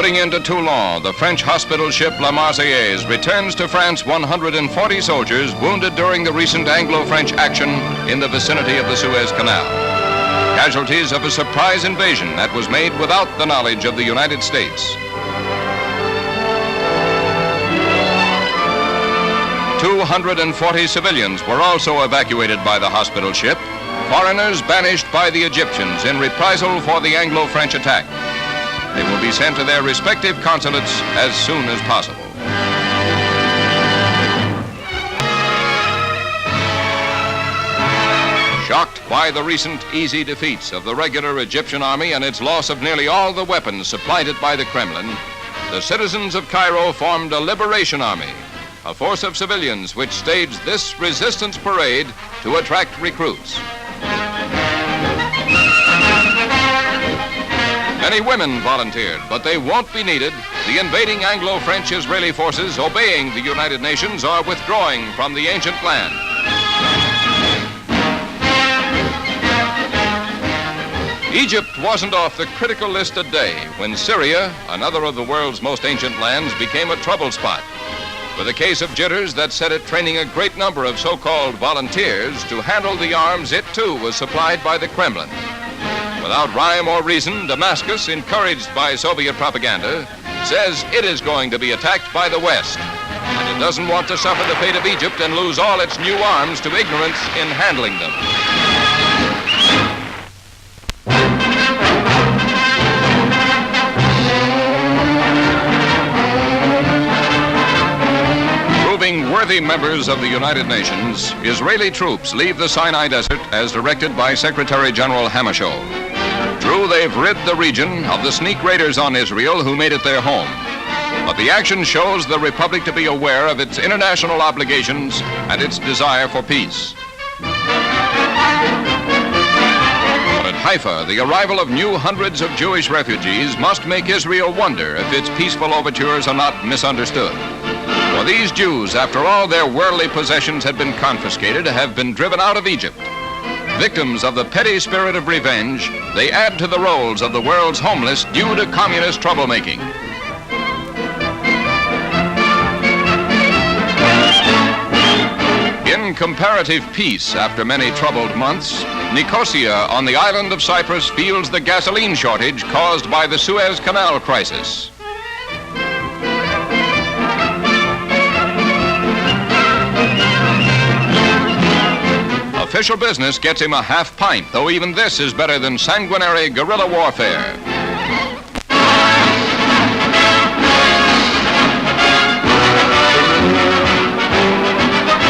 Putting into Toulon, the French hospital ship La Marseillaise returns to France 140 soldiers wounded during the recent Anglo-French action in the vicinity of the Suez Canal. Casualties of a surprise invasion that was made without the knowledge of the United States. 240 civilians were also evacuated by the hospital ship, foreigners banished by the Egyptians in reprisal for the Anglo-French attack. They will be sent to their respective consulates as soon as possible. Shocked by the recent easy defeats of the regular Egyptian army and its loss of nearly all the weapons supplied it by the Kremlin, the citizens of Cairo formed a liberation army, a force of civilians which staged this resistance parade to attract recruits. Many women volunteered, but they won't be needed. The invading Anglo-French Israeli forces, obeying the United Nations, are withdrawing from the ancient land. Egypt wasn't off the critical list a day when Syria, another of the world's most ancient lands, became a trouble spot. With a case of jitters that set it training a great number of so-called volunteers to handle the arms it too was supplied by the Kremlin. Without rhyme or reason, Damascus, encouraged by Soviet propaganda, says it is going to be attacked by the West, and it doesn't want to suffer the fate of Egypt and lose all its new arms to ignorance in handling them. Proving worthy members of the United Nations, Israeli troops leave the Sinai Desert as directed by Secretary General Hammarskjöld. True, they've rid the region of the sneak raiders on Israel who made it their home. But the action shows the Republic to be aware of its international obligations and its desire for peace. But at Haifa, the arrival of new hundreds of Jewish refugees must make Israel wonder if its peaceful overtures are not misunderstood. For these Jews, after all their worldly possessions had been confiscated, have been driven out of Egypt. Victims of the petty spirit of revenge, they add to the rolls of the world's homeless due to communist troublemaking. In comparative peace after many troubled months, Nicosia on the island of Cyprus feels the gasoline shortage caused by the Suez Canal crisis. Official business gets him a half pint, though even this is better than sanguinary guerrilla warfare.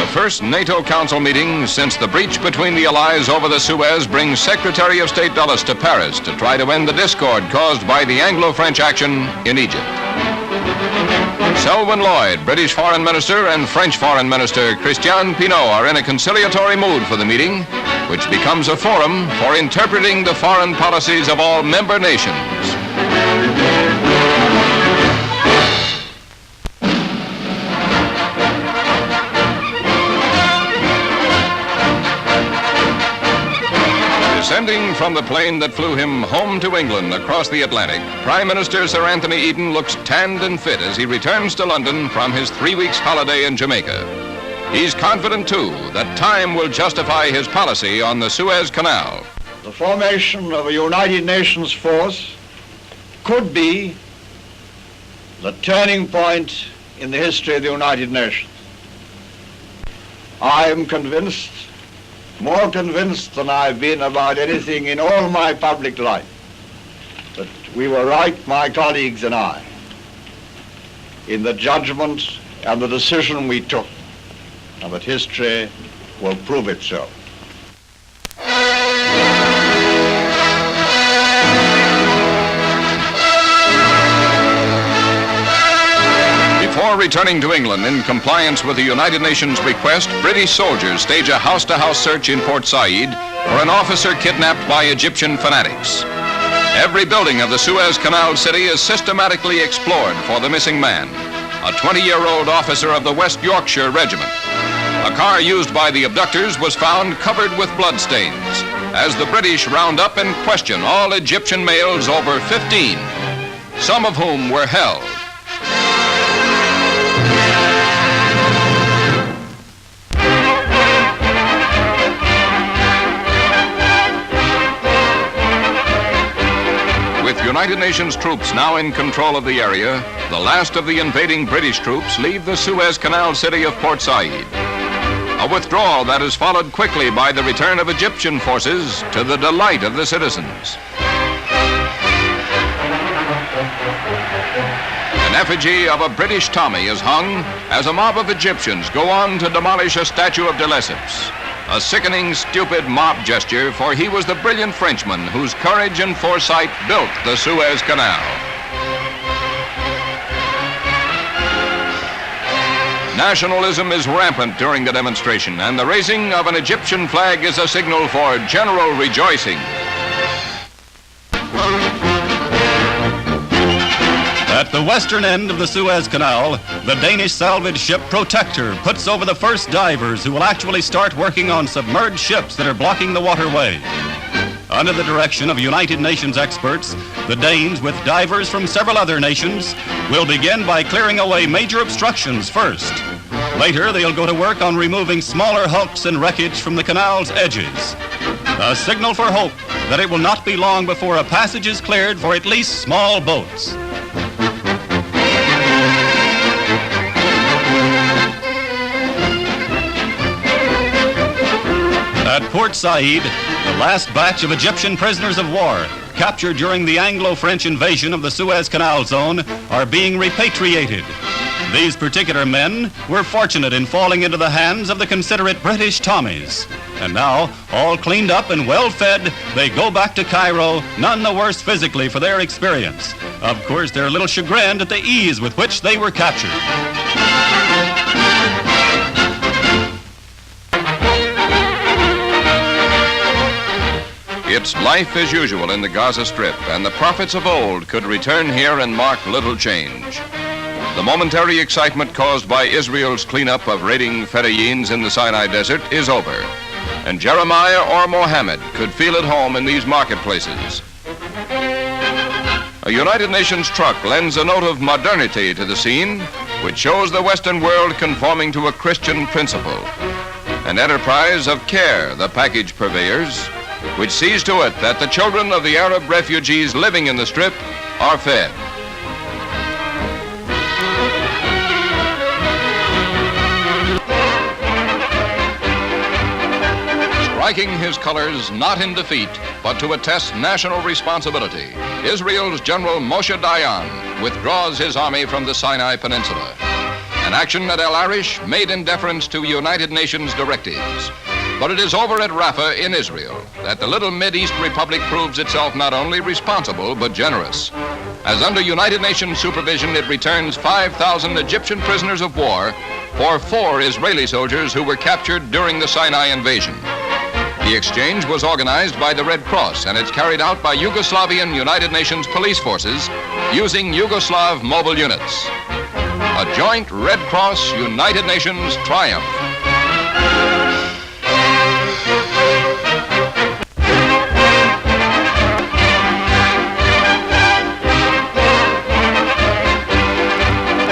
The first NATO Council meeting since the breach between the Allies over the Suez brings Secretary of State Dulles to Paris to try to end the discord caused by the Anglo-French action in Egypt. Selwyn Lloyd, British Foreign Minister, and French Foreign Minister Christian Pinault are in a conciliatory mood for the meeting, which becomes a forum for interpreting the foreign policies of all member nations. Descending from the plane that flew him home to England across the Atlantic, Prime Minister Sir Anthony Eden looks tanned and fit as he returns to London from his 3 weeks holiday in Jamaica. He's confident, too, that time will justify his policy on the Suez Canal. The formation of a United Nations force could be the turning point in the history of the United Nations. I am convinced, more convinced than I've been about anything in all my public life, that we were right, my colleagues and I, in the judgment and the decision we took, and that history will prove it so. Before returning to England in compliance with the United Nations request, British soldiers stage a house-to-house search in Port Said for an officer kidnapped by Egyptian fanatics. Every building of the Suez Canal city is systematically explored for the missing man, a 20-year-old officer of the West Yorkshire Regiment. A car used by the abductors was found covered with bloodstains as the British round up and question all Egyptian males over 15. some of whom were held. With United Nations troops now in control of the area, the last of the invading British troops leave the Suez Canal city of Port Said. A withdrawal that is followed quickly by the return of Egyptian forces to the delight of the citizens. An effigy of a British Tommy is hung as a mob of Egyptians go on to demolish a statue of de Lesseps. A sickening, stupid mob gesture, for he was the brilliant Frenchman whose courage and foresight built the Suez Canal. Nationalism is rampant during the demonstration, and the raising of an Egyptian flag is a signal for general rejoicing. At the western end of the Suez Canal, the Danish salvage ship Protector puts over the first divers who will actually start working on submerged ships that are blocking the waterway. Under the direction of United Nations experts, the Danes, with divers from several other nations, will begin by clearing away major obstructions first. Later, they'll go to work on removing smaller hulks and wreckage from the canal's edges. A signal for hope that it will not be long before a passage is cleared for at least small boats. At Port Said, the last batch of Egyptian prisoners of war captured during the Anglo-French invasion of the Suez Canal zone are being repatriated. These particular men were fortunate in falling into the hands of the considerate British Tommies. And now, all cleaned up and well-fed, they go back to Cairo, none the worse physically for their experience. Of course, they're a little chagrined at the ease with which they were captured. It's life as usual in the Gaza Strip, and the prophets of old could return here and mark little change. The momentary excitement caused by Israel's cleanup of raiding Fedayins in the Sinai Desert is over, and Jeremiah or Mohammed could feel at home in these marketplaces. A United Nations truck lends a note of modernity to the scene, which shows the Western world conforming to a Christian principle. An enterprise of CARE, the package purveyors, which sees to it that the children of the Arab refugees living in the Strip are fed. Striking his colors not in defeat, but to attest national responsibility, Israel's General Moshe Dayan withdraws his army from the Sinai Peninsula. An action at El Arish made in deference to United Nations directives. But it is over at Rafah in Israel that the little Mideast republic proves itself not only responsible, but generous. As under United Nations supervision, it returns 5,000 Egyptian prisoners of war for 4 Israeli soldiers who were captured during the Sinai invasion. The exchange was organized by the Red Cross, and it's carried out by Yugoslavian United Nations police forces using Yugoslav mobile units. A joint Red Cross United Nations triumph.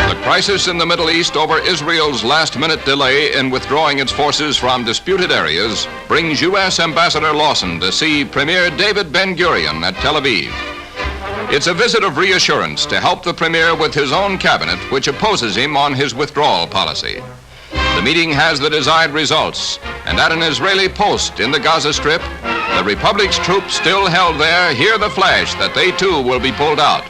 The crisis in the Middle East over Israel's last-minute delay in withdrawing its forces from disputed areas brings U.S. Ambassador Lawson to see Premier David Ben-Gurion at Tel Aviv. It's a visit of reassurance to help the Premier with his own cabinet, which opposes him on his withdrawal policy. The meeting has the desired results, and at an Israeli post in the Gaza Strip, the Republic's troops still held there hear the flash that they too will be pulled out,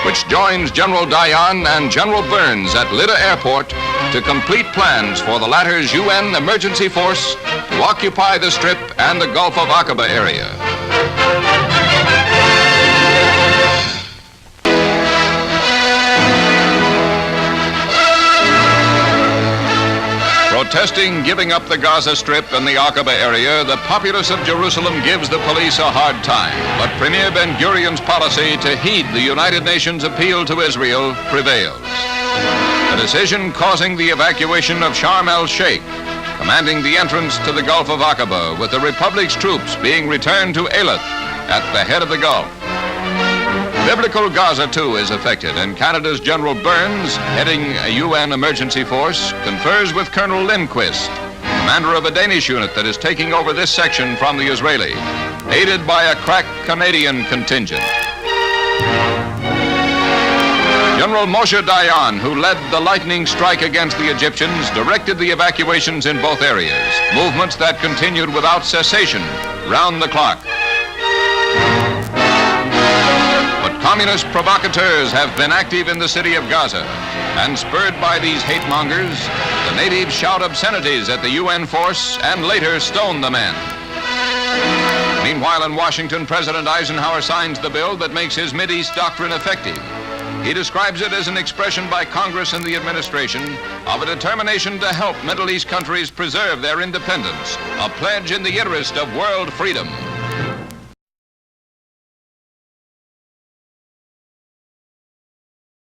which joins General Dayan and General Burns at Lydda Airport to complete plans for the latter's UN emergency force to occupy the Strip and the Gulf of Aqaba area. Protesting giving up the Gaza Strip and the Aqaba area, the populace of Jerusalem gives the police a hard time. But Premier Ben-Gurion's policy to heed the United Nations appeal to Israel prevails. A decision causing the evacuation of Sharm el-Sheikh, commanding the entrance to the Gulf of Aqaba, with the Republic's troops being returned to Eilat at the head of the Gulf. Biblical Gaza, too, is affected, and Canada's General Burns, heading a UN emergency force, confers with Colonel Lindquist, commander of a Danish unit that is taking over this section from the Israeli, aided by a crack Canadian contingent. General Moshe Dayan, who led the lightning strike against the Egyptians, directed the evacuations in both areas, movements that continued without cessation, round the clock. But communist provocateurs have been active in the city of Gaza, and spurred by these hate mongers, the natives shout obscenities at the UN force and later stone the men. Meanwhile, in Washington, President Eisenhower signs the bill that makes his Mideast doctrine effective. He describes it as an expression by Congress and the administration of a determination to help Middle East countries preserve their independence, a pledge in the interest of world freedom.